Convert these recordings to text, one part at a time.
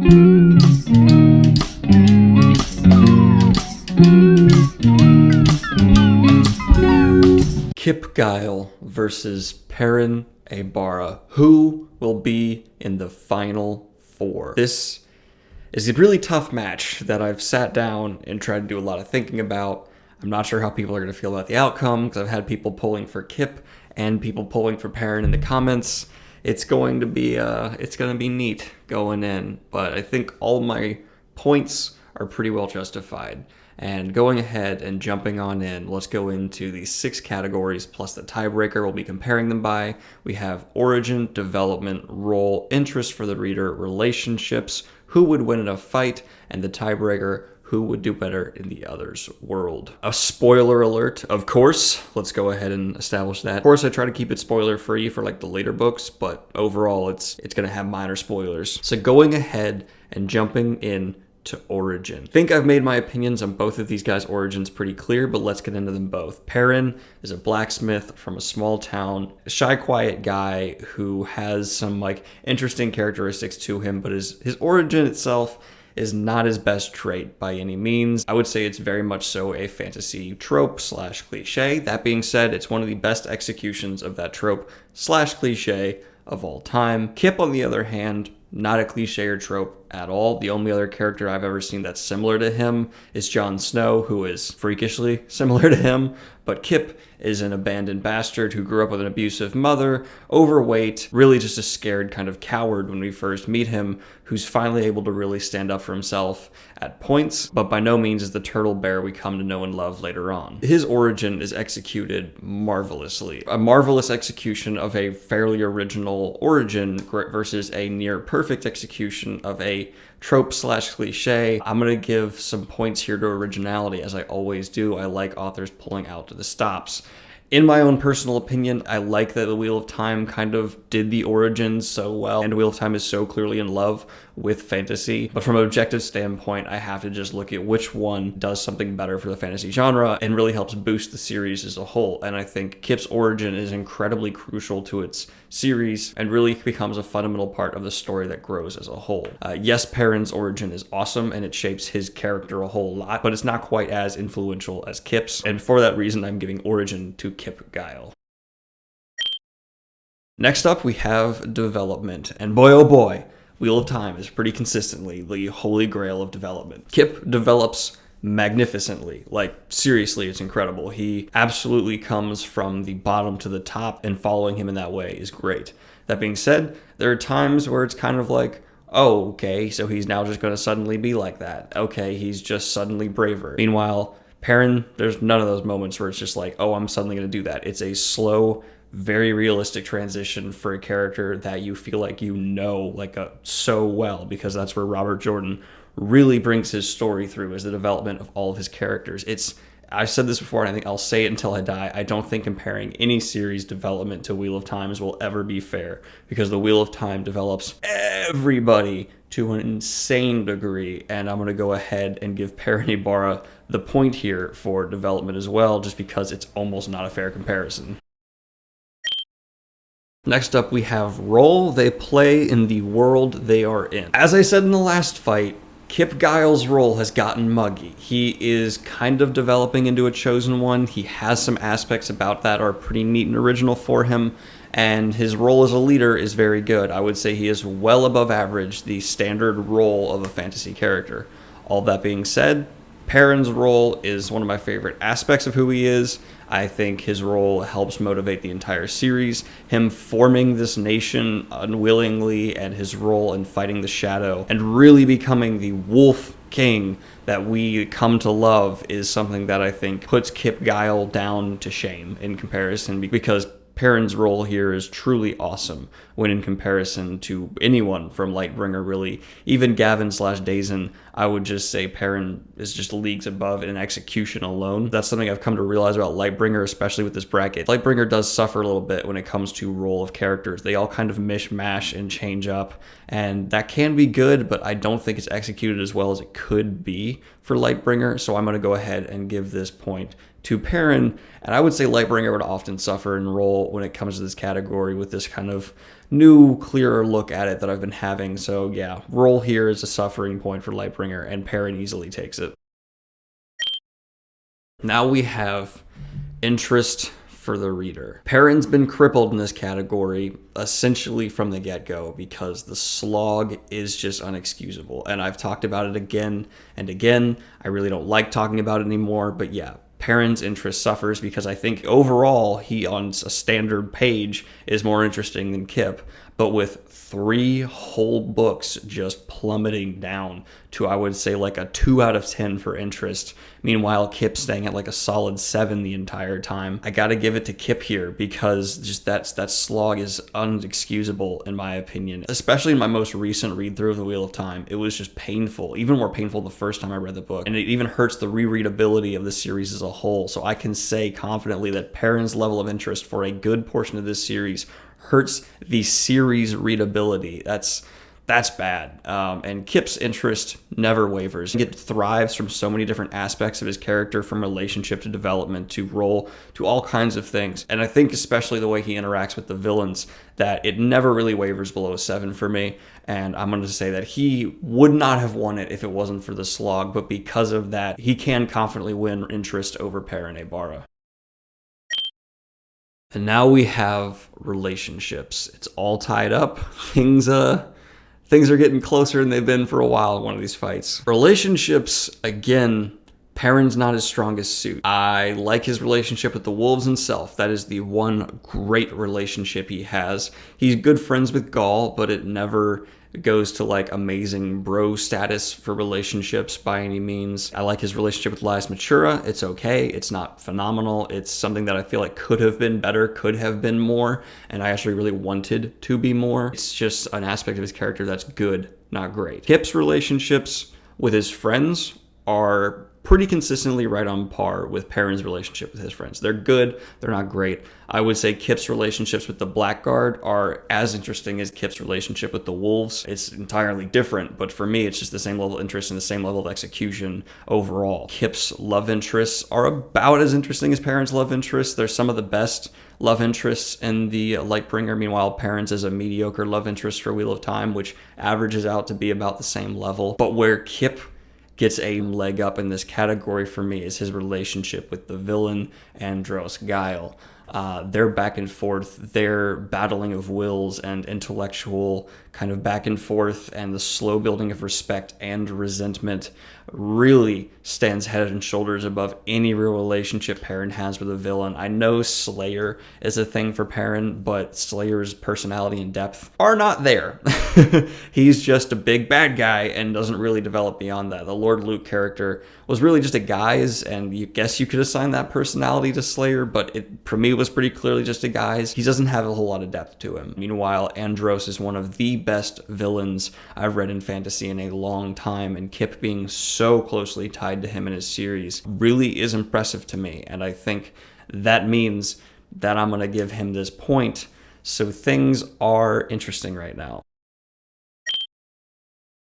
Kip Guile versus Perrin Aybara. Who will be in the final four? This is a really tough match that I've sat down and tried to do a lot of thinking about. I'm not sure how people are going to feel about the outcome because I've had people pulling for Kip and people pulling for Perrin in the comments. It's going to be neat going in, but I think all my points are pretty well justified. And going ahead and jumping on in, let's go into the 6 categories plus the tiebreaker we'll be comparing them by. We have origin, development, role, interest for the reader, relationships, who would win in a fight, and the tiebreaker, who would do better in the other's world. A spoiler alert, of course. Let's go ahead and establish that. Of course, I try to keep it spoiler free for like the later books, but overall it's going to have minor spoilers. So going ahead and jumping in to origin. I think I've made my opinions on both of these guys' origins pretty clear, but let's get into them both. Perrin is a blacksmith from a small town, a shy, quiet guy who has some like interesting characteristics to him, but his origin itself is not his best trait by any means. I would say it's very much so a fantasy trope / cliche. That being said, it's one of the best executions of that trope / cliche of all time. Kip, on the other hand, not a cliche or trope at all. The only other character I've ever seen that's similar to him is Jon Snow, who is freakishly similar to him. But Kip is an abandoned bastard who grew up with an abusive mother, overweight, really just a scared kind of coward when we first meet him, who's finally able to really stand up for himself at points, but by no means is the turtle bear we come to know and love later on. His origin is executed marvelously. A marvelous execution of a fairly original origin versus a near perfect execution of a trope / cliche. I'm going to give some points here to originality, as I always do. I like authors pulling out to the stops. In my own personal opinion, I like that the Wheel of Time kind of did the origins so well, and Wheel of Time is so clearly in love with fantasy. But from an objective standpoint, I have to just look at which one does something better for the fantasy genre and really helps boost the series as a whole. And I think Kip's origin is incredibly crucial to its series and really becomes a fundamental part of the story that grows as a whole. Yes, Perrin's origin is awesome and it shapes his character a whole lot, but it's not quite as influential as Kip's. And for that reason, I'm giving origin to Kip Guile. Next up, we have development. And boy, oh boy, Wheel of Time is pretty consistently the holy grail of development. Kip develops magnificently. Like, seriously, it's incredible. He absolutely comes from the bottom to the top, and following him in that way is great. That being said, there are times where it's kind of like, oh, okay, so he's now just going to suddenly be like that. Okay, he's just suddenly braver. Meanwhile, Perrin, there's none of those moments where it's just like, oh, I'm suddenly going to do that. It's a slow, very realistic transition for a character that you feel like you know like so well, because that's where Robert Jordan really brings his story through, is the development of all of his characters. I've said this before, and I think I'll say it until I die. I don't think comparing any series development to Wheel of Times will ever be fair, because the Wheel of Time develops everybody to an insane degree, and I'm going to go ahead and give Perrin Aybara the point here for development as well, just because it's almost not a fair comparison. Next up, we have role they play in the world they are in. As I said in the last fight, Kip Guile's role has gotten muggy. He is kind of developing into a chosen one. He has some aspects about that are pretty neat and original for him, and his role as a leader is very good. I would say he is well above average, the standard role of a fantasy character. All that being said, Perrin's role is one of my favorite aspects of who he is. I think his role helps motivate the entire series. Him forming this nation unwillingly, and his role in fighting the Shadow and really becoming the Wolf King that we come to love is something that I think puts Kip Guile down to shame in comparison, because Perrin's role here is truly awesome when in comparison to anyone from Lightbringer, really. Even Gavin/Dazen, I would just say Perrin is just leagues above in execution alone. That's something I've come to realize about Lightbringer, especially with this bracket. Lightbringer does suffer a little bit when it comes to role of characters. They all kind of mishmash and change up, and that can be good, but I don't think it's executed as well as it could be for Lightbringer, so I'm going to go ahead and give this point to Perrin. And I would say Lightbringer would often suffer in role when it comes to this category with this kind of new, clearer look at it that I've been having. So yeah, roll here is a suffering point for Lightbringer, and Perrin easily takes it. Now we have interest for the reader. Perrin's been crippled in this category essentially from the get-go because the slog is just unexcusable. And I've talked about it again and again. I really don't like talking about it anymore, but yeah, Perrin's interest suffers because I think overall he on a standard page is more interesting than Kip, but with 3 whole books just plummeting down to, I would say, like a 2 out of 10 for interest. Meanwhile, Kip staying at like a solid 7 the entire time. I gotta give it to Kip here because just that slog is unexcusable in my opinion. Especially in my most recent read through of The Wheel of Time, it was just painful, even more painful the first time I read the book. And it even hurts the rereadability of the series as a whole. So I can say confidently that Perrin's level of interest for a good portion of this series hurts the series readability. That's bad. And Kip's interest never wavers. It thrives from so many different aspects of his character, from relationship to development to role to all kinds of things. And I think especially the way he interacts with the villains, that it never really wavers below a 7 for me. And I'm going to say that he would not have won it if it wasn't for the slog, but because of that, he can confidently win interest over Perrin Aybara. And now we have relationships. It's all tied up. Things are getting closer than they've been for a while in one of these fights. Relationships, again, Perrin's not his strongest suit. I like his relationship with the wolves himself. That is the one great relationship he has. He's good friends with Guile, but it never goes to like amazing bro status for relationships by any means. I like his relationship with Lias Matura. It's okay. It's not phenomenal. It's something that I feel like could have been better, could have been more, and I actually really wanted to be more. It's just an aspect of his character that's good, not great. Kip's relationships with his friends are pretty consistently right on par with Perrin's relationship with his friends. They're good, they're not great. I would say Kip's relationships with the Blackguard are as interesting as Kip's relationship with the Wolves. It's entirely different, but for me, it's just the same level of interest and the same level of execution overall. Kip's love interests are about as interesting as Perrin's love interests. They're some of the best love interests in the Lightbringer. Meanwhile, Perrin's is a mediocre love interest for Wheel of Time, which averages out to be about the same level. But where Kip gets a leg up in this category for me is his relationship with the villain Andros Guile. Their back and forth, their battling of wills and intellectual kind of back and forth, and the slow building of respect and resentment really stands head and shoulders above any real relationship Perrin has with a villain. I know Slayer is a thing for Perrin, but Slayer's personality and depth are not there. He's just a big bad guy and doesn't really develop beyond that. The Lord Luke character was really just a guise, and you guess you could assign that personality to Slayer, but it, for me, was pretty clearly just a guise. He doesn't have a whole lot of depth to him. Meanwhile, Andros is one of the best villains I've read in fantasy in a long time, and Kip being so closely tied to him in his series really is impressive to me, and I think that means that I'm going to give him this point. So things are interesting right now.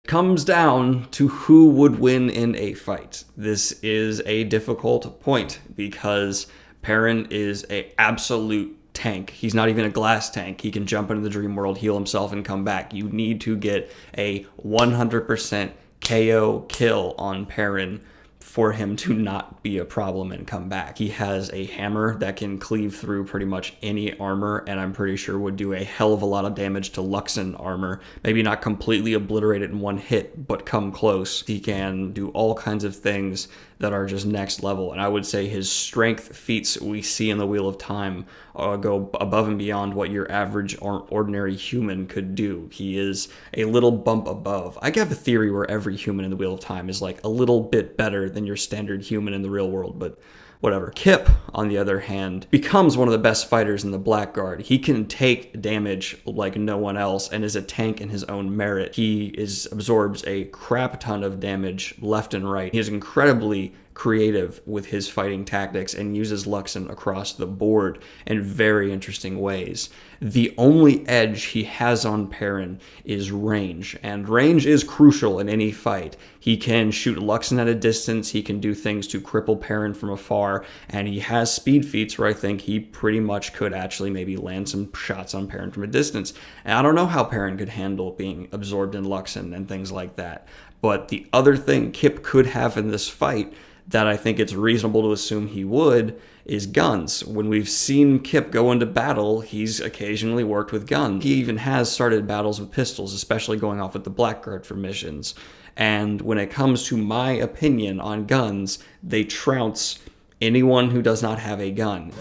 Comes down to who would win in a fight. This is a difficult point because Perrin is an absolute tank. He's not even a glass tank. He can jump into the dream world, heal himself, and come back. You need to get a 100% KO kill on Perrin for him to not be a problem and come back. He has a hammer that can cleave through pretty much any armor, and I'm pretty sure would do a hell of a lot of damage to Luxon armor. Maybe not completely obliterate it in one hit, but come close. He can do all kinds of things that are just next level, and I would say his strength feats we see in the Wheel of Time go above and beyond what your average or ordinary human could do. He is a little bump above. I have a theory where every human in the Wheel of Time is like a little bit better than your standard human in the real world, but whatever. Kip, on the other hand, becomes one of the best fighters in the Blackguard. He can take damage like no one else and is a tank in his own merit. He absorbs a crap ton of damage left and right. He is incredibly creative with his fighting tactics and uses Luxon across the board in very interesting ways. The only edge he has on Perrin is range, and range is crucial in any fight. He can shoot Luxon at a distance, he can do things to cripple Perrin from afar, and he has speed feats where I think he pretty much could actually maybe land some shots on Perrin from a distance. And I don't know how Perrin could handle being absorbed in Luxon and things like that. But the other thing Kip could have in this fight that I think it's reasonable to assume he would is guns. When we've seen Kip go into battle, he's occasionally worked with guns. He even has started battles with pistols, especially going off with the Blackguard for missions. And when it comes to my opinion on guns, they trounce anyone who does not have a gun.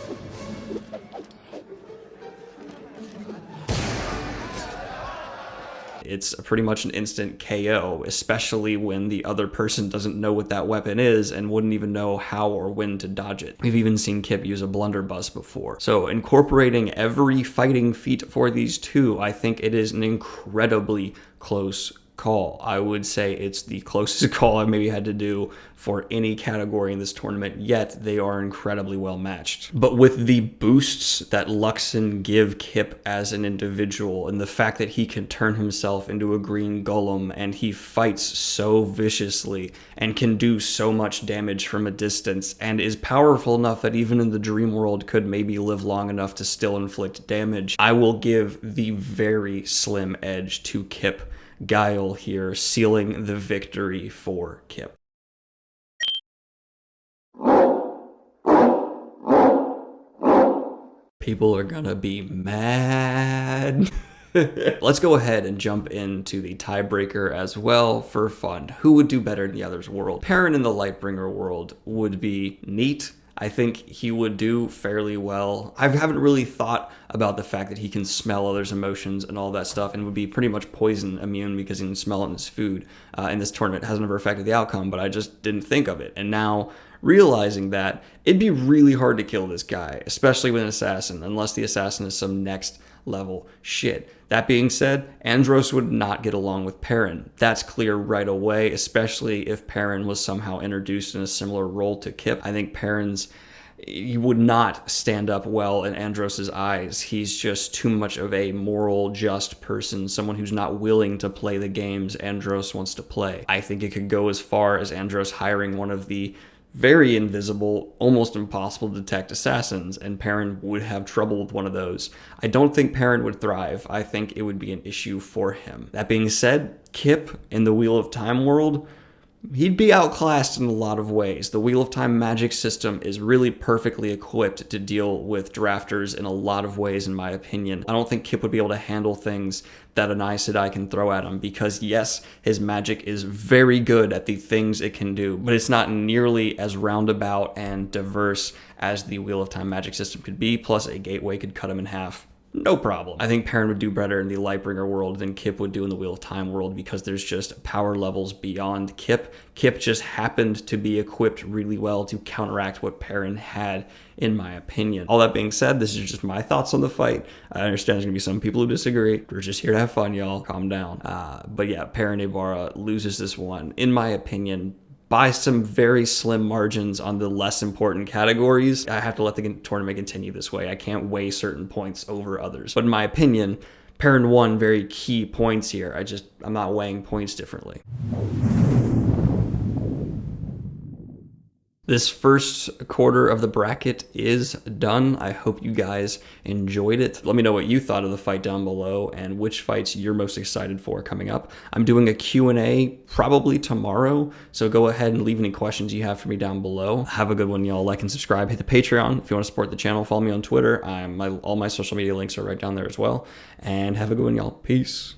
It's pretty much an instant KO, especially when the other person doesn't know what that weapon is and wouldn't even know how or when to dodge it. We've even seen Kip use a blunderbuss before. So incorporating every fighting feat for these two, I think it is an incredibly close call. I would say it's the closest call I've maybe had to do for any category in this tournament, yet they are incredibly well matched. But with the boosts that Luxon give Kip as an individual, and the fact that he can turn himself into a green golem, and he fights so viciously and can do so much damage from a distance, and is powerful enough that even in the dream world could maybe live long enough to still inflict damage, I will give the very slim edge to Kip Guile here, sealing the victory for Kip. People are gonna be mad. Let's go ahead and jump into the tiebreaker as well for fun. Who would do better in the other's world? Perrin in the Lightbringer world would be neat. I think he would do fairly well. I haven't really thought about the fact that he can smell others' emotions and all that stuff, and would be pretty much poison immune because he can smell it in his food. In this tournament, it has never affected the outcome, but I just didn't think of it. And now, realizing that, it'd be really hard to kill this guy, especially with an assassin, unless the assassin is some next level shit. That being said, Andros would not get along with Perrin. That's clear right away, especially if Perrin was somehow introduced in a similar role to Kip. I think he would not stand up well in Andros's eyes. He's just too much of a moral, just person, someone who's not willing to play the games Andros wants to play. I think it could go as far as Andros hiring one of the very invisible, almost impossible to detect assassins, and Perrin would have trouble with one of those. I don't think Perrin would thrive. I think it would be an issue for him. That being said, Kip in the Wheel of Time world, he'd be outclassed in a lot of ways. The Wheel of Time magic system is really perfectly equipped to deal with drafters in a lot of ways, in my opinion. I don't think Kip would be able to handle things that an Aes Sedai can throw at him because, yes, his magic is very good at the things it can do, but it's not nearly as roundabout and diverse as the Wheel of Time magic system could be, plus a gateway could cut him in half. No problem. I think Perrin would do better in the Lightbringer world than Kip would do in the Wheel of Time world because there's just power levels beyond Kip. Kip just happened to be equipped really well to counteract what Perrin had, in my opinion. All that being said, this is just my thoughts on the fight. I understand there's going to be some people who disagree. We're just here to have fun, y'all. Calm down. But yeah, Perrin Aybara loses this one, in my opinion, by some very slim margins on the less important categories. I have to let the tournament continue this way. I can't weigh certain points over others. But in my opinion, Perrin won very key points here. I'm not weighing points differently. This first quarter of the bracket is done. I hope you guys enjoyed it. Let me know what you thought of the fight down below and which fights you're most excited for coming up. I'm doing a Q&A probably tomorrow, so go ahead and leave any questions you have for me down below. Have a good one, y'all. Like and subscribe. Hit the Patreon if you want to support the channel. Follow me on Twitter. All my social media links are right down there as well. And have a good one, y'all. Peace.